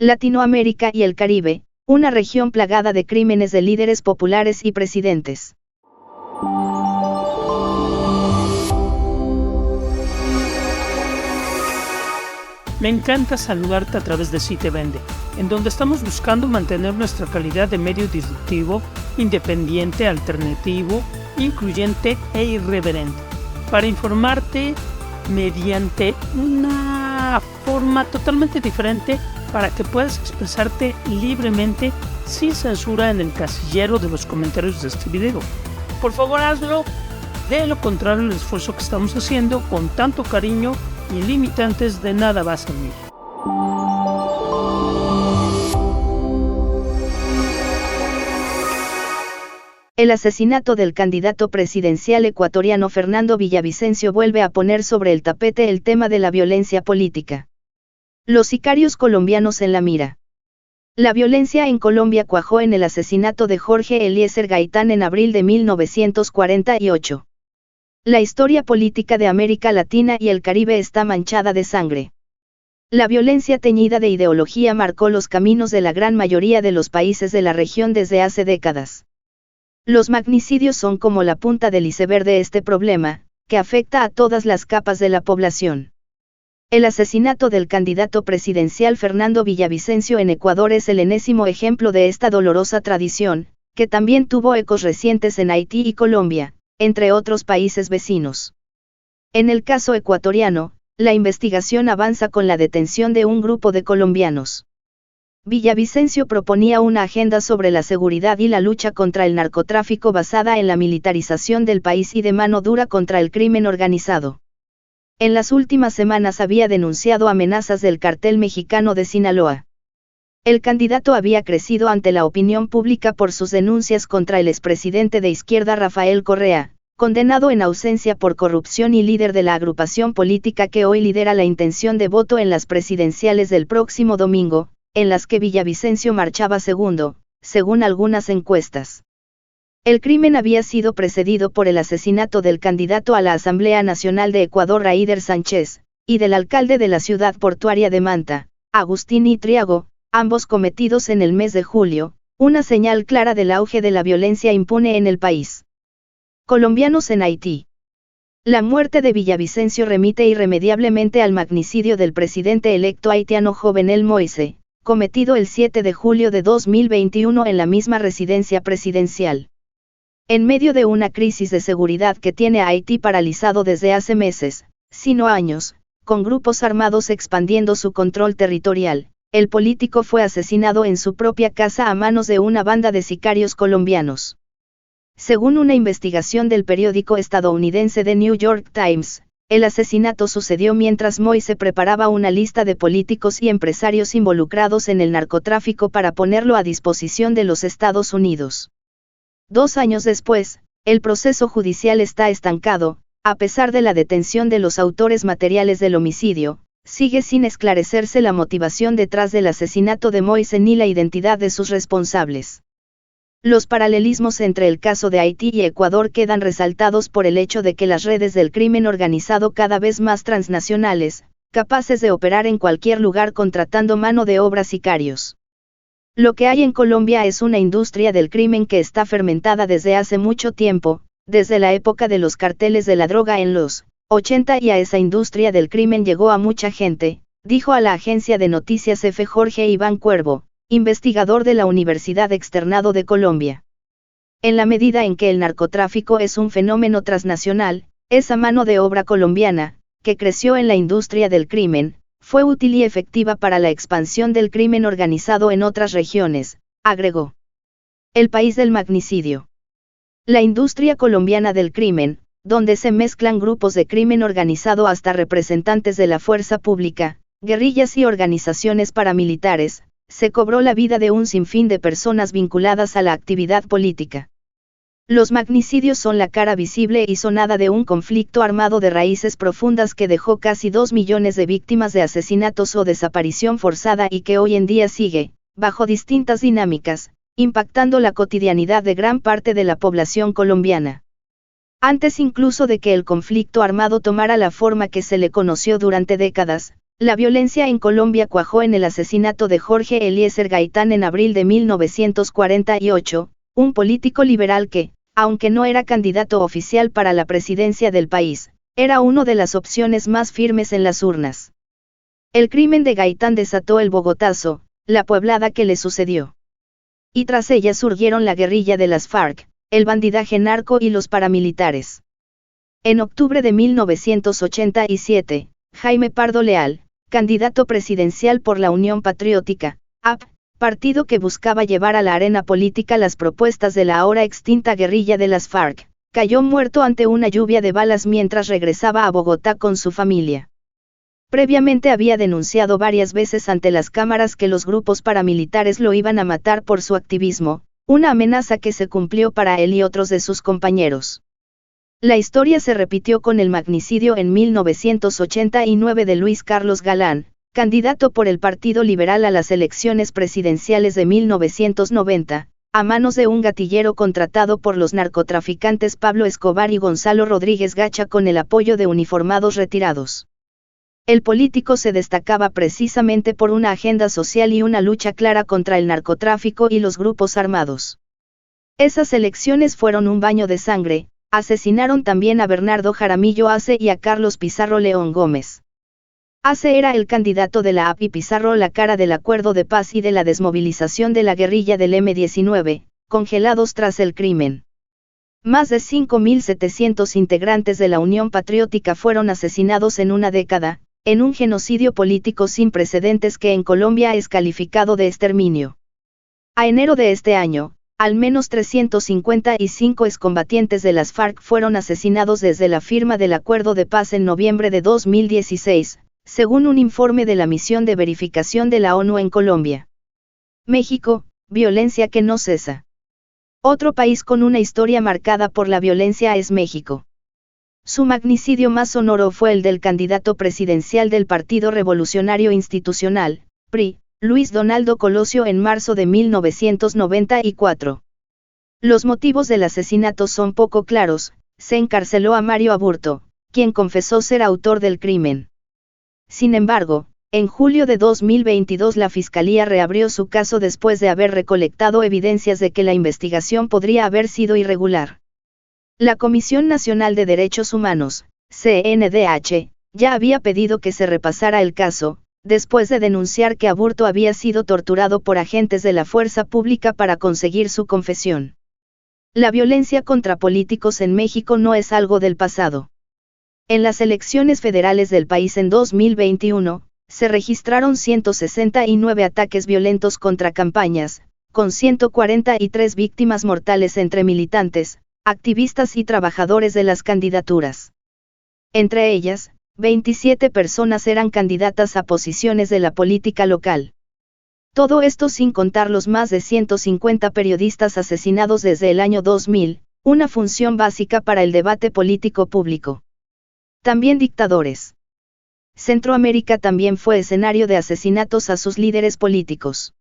Latinoamérica y el Caribe, una región plagada de crímenes de líderes populares y presidentes. Me encanta saludarte a través de Si Te Vende, en donde estamos buscando mantener nuestra calidad de medio disruptivo, independiente, alternativo, incluyente e irreverente, para informarte mediante una forma totalmente diferente para que puedas expresarte libremente sin censura en el casillero de los comentarios de este video. Por favor, hazlo. De lo contrario, el esfuerzo que estamos haciendo con tanto cariño y limitantes de nada va a servir. El asesinato del candidato presidencial ecuatoriano Fernando Villavicencio vuelve a poner sobre el tapete el tema de la violencia política. Los sicarios colombianos en la mira. La violencia en Colombia cuajó en el asesinato de Jorge Eliezer Gaitán en abril de 1948. La historia política de América Latina y el Caribe está manchada de sangre. La violencia teñida de ideología marcó los caminos de la gran mayoría de los países de la región desde hace décadas. Los magnicidios son como la punta del iceberg de este problema, que afecta a todas las capas de la población. El asesinato del candidato presidencial Fernando Villavicencio en Ecuador es el enésimo ejemplo de esta dolorosa tradición, que también tuvo ecos recientes en Haití y Colombia, entre otros países vecinos. En el caso ecuatoriano, la investigación avanza con la detención de un grupo de colombianos. Villavicencio proponía una agenda sobre la seguridad y la lucha contra el narcotráfico basada en la militarización del país y de mano dura contra el crimen organizado. En las últimas semanas había denunciado amenazas del cartel mexicano de Sinaloa. El candidato había crecido ante la opinión pública por sus denuncias contra el expresidente de izquierda Rafael Correa, condenado en ausencia por corrupción y líder de la agrupación política que hoy lidera la intención de voto en las presidenciales del próximo domingo, en las que Villavicencio marchaba segundo, según algunas encuestas. El crimen había sido precedido por el asesinato del candidato a la Asamblea Nacional de Ecuador Raider Sánchez, y del alcalde de la ciudad portuaria de Manta, Agustín Itriago, ambos cometidos en el mes de julio, una señal clara del auge de la violencia impune en el país. Colombianos en Haití. La muerte de Villavicencio remite irremediablemente al magnicidio del presidente electo haitiano Jovenel Moïse, cometido el 7 de julio de 2021 en la misma residencia presidencial. En medio de una crisis de seguridad que tiene a Haití paralizado desde hace meses, si no años, con grupos armados expandiendo su control territorial, el político fue asesinado en su propia casa a manos de una banda de sicarios colombianos. Según una investigación del periódico estadounidense The New York Times, el asesinato sucedió mientras Moïse preparaba una lista de políticos y empresarios involucrados en el narcotráfico para ponerlo a disposición de los Estados Unidos. 2 años después, el proceso judicial está estancado, a pesar de la detención de los autores materiales del homicidio, sigue sin esclarecerse la motivación detrás del asesinato de Moïse ni la identidad de sus responsables. Los paralelismos entre el caso de Haití y Ecuador quedan resaltados por el hecho de que las redes del crimen organizado cada vez más transnacionales, capaces de operar en cualquier lugar contratando mano de obra sicarios. Lo que hay en Colombia es una industria del crimen que está fermentada desde hace mucho tiempo, desde la época de los carteles de la droga en los 80 y a esa industria del crimen llegó a mucha gente, dijo a la agencia de noticias F. Jorge Iván Cuervo, investigador de la Universidad Externado de Colombia. En la medida en que el narcotráfico es un fenómeno transnacional, esa mano de obra colombiana, que creció en la industria del crimen, fue útil y efectiva para la expansión del crimen organizado en otras regiones, agregó. El país del magnicidio. La industria colombiana del crimen, donde se mezclan grupos de crimen organizado hasta representantes de la fuerza pública, guerrillas y organizaciones paramilitares, se cobró la vida de un sinfín de personas vinculadas a la actividad política. Los magnicidios son la cara visible y sonada de un conflicto armado de raíces profundas que dejó casi 2 millones de víctimas de asesinatos o desaparición forzada y que hoy en día sigue, bajo distintas dinámicas, impactando la cotidianidad de gran parte de la población colombiana. Antes incluso de que el conflicto armado tomara la forma que se le conoció durante décadas, La violencia en Colombia cuajó en el asesinato de Jorge Eliezer Gaitán en abril de 1948, un político liberal que, aunque no era candidato oficial para la presidencia del país, era una de las opciones más firmes en las urnas. El crimen de Gaitán desató el Bogotazo, la pueblada que le sucedió. Y tras ella surgieron la guerrilla de las FARC, el bandidaje narco y los paramilitares. En octubre de 1987, Jaime Pardo Leal, candidato presidencial por la Unión Patriótica, AP, partido que buscaba llevar a la arena política las propuestas de la ahora extinta guerrilla de las FARC, cayó muerto ante una lluvia de balas mientras regresaba a Bogotá con su familia. Previamente había denunciado varias veces ante las cámaras que los grupos paramilitares lo iban a matar por su activismo, una amenaza que se cumplió para él y otros de sus compañeros. La historia se repitió con el magnicidio en 1989 de Luis Carlos Galán, candidato por el Partido Liberal a las elecciones presidenciales de 1990, a manos de un gatillero contratado por los narcotraficantes Pablo Escobar y Gonzalo Rodríguez Gacha con el apoyo de uniformados retirados. El político se destacaba precisamente por una agenda social y una lucha clara contra el narcotráfico y los grupos armados. Esas elecciones fueron un baño de sangre. Asesinaron también a Bernardo Jaramillo Ace y a Carlos Pizarro León Gómez. Ace era el candidato de la AP y Pizarro la cara del acuerdo de paz y de la desmovilización de la guerrilla del M-19, congelados tras el crimen. Más de 5.700 integrantes de la Unión Patriótica fueron asesinados en una década, en un genocidio político sin precedentes que en Colombia es calificado de exterminio. A enero de este año, al menos 355 excombatientes de las FARC fueron asesinados desde la firma del acuerdo de paz en noviembre de 2016, según un informe de la misión de verificación de la ONU en Colombia. México, violencia que no cesa. Otro país con una historia marcada por la violencia es México. Su magnicidio más sonoro fue el del candidato presidencial del Partido Revolucionario Institucional, PRI, Luis Donaldo Colosio en marzo de 1994. Los motivos del asesinato son poco claros. Se encarceló a Mario Aburto, quien confesó ser autor del crimen. Sin embargo, en julio de 2022 la Fiscalía reabrió su caso después de haber recolectado evidencias de que la investigación podría haber sido irregular. La Comisión Nacional de Derechos Humanos, CNDH, ya había pedido que se repasara el caso, después de denunciar que Aburto había sido torturado por agentes de la fuerza pública para conseguir su confesión. La violencia contra políticos en México no es algo del pasado. En las elecciones federales del país en 2021, se registraron 169 ataques violentos contra campañas, con 143 víctimas mortales entre militantes, activistas y trabajadores de las candidaturas. Entre ellas, 27 personas eran candidatas a posiciones de la política local. Todo esto sin contar los más de 150 periodistas asesinados desde el año 2000, una función básica para el debate político público. También dictadores. Centroamérica también fue escenario de asesinatos a sus líderes políticos.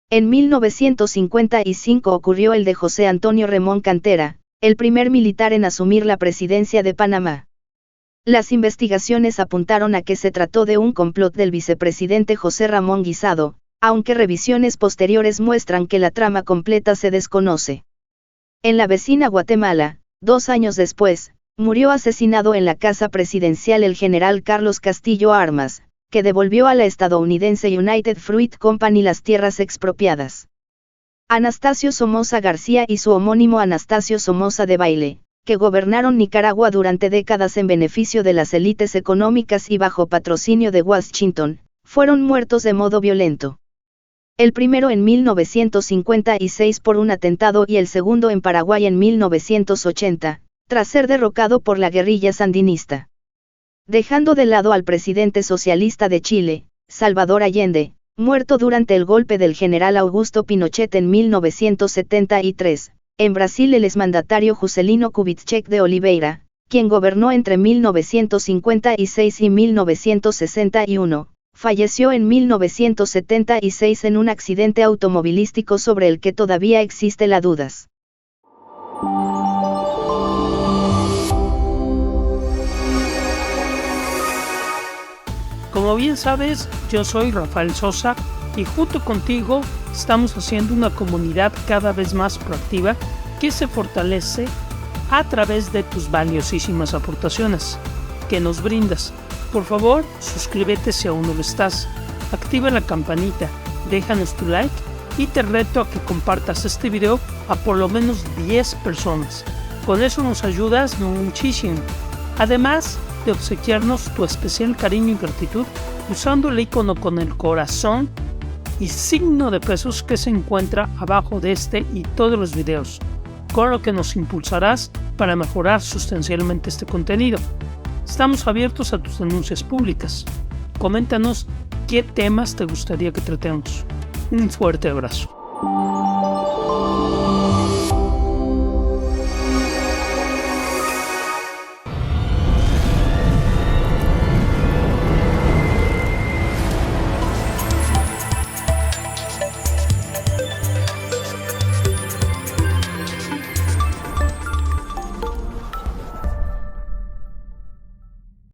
En 1955 ocurrió el de José Antonio Remón Cantera, el primer militar en asumir la presidencia de Panamá. Las investigaciones apuntaron a que se trató de un complot del vicepresidente José Ramón Guisado, aunque revisiones posteriores muestran que la trama completa se desconoce. En la vecina Guatemala, 2 años después, murió asesinado en la casa presidencial el general Carlos Castillo Armas, que devolvió a la estadounidense United Fruit Company las tierras expropiadas. Anastasio Somoza García y su homónimo Anastasio Somoza de Baile, que gobernaron Nicaragua durante décadas en beneficio de las élites económicas y bajo patrocinio de Washington, fueron muertos de modo violento. El primero en 1956 por un atentado y el segundo en Paraguay en 1980, tras ser derrocado por la guerrilla sandinista. Dejando de lado al presidente socialista de Chile, Salvador Allende, muerto durante el golpe del general Augusto Pinochet en 1973, en Brasil el exmandatario Juscelino Kubitschek de Oliveira, quien gobernó entre 1956 y 1961, falleció en 1976 en un accidente automovilístico sobre el que todavía existe la dudas. Como bien sabes, yo soy Rafael Sosa y junto contigo estamos haciendo una comunidad cada vez más proactiva que se fortalece a través de tus valiosísimas aportaciones que nos brindas. Por favor, suscríbete si aún no lo estás, activa la campanita, déjanos tu like y te reto a que compartas este video a por lo menos 10 personas. Con eso nos ayudas muchísimo. Además de obsequiarnos tu especial cariño y gratitud usando el icono con el corazón y signo de pesos que se encuentra abajo de este y todos los videos, con lo que nos impulsarás para mejorar sustancialmente este contenido. Estamos abiertos a tus denuncias públicas. Coméntanos qué temas te gustaría que tratemos. Un fuerte abrazo.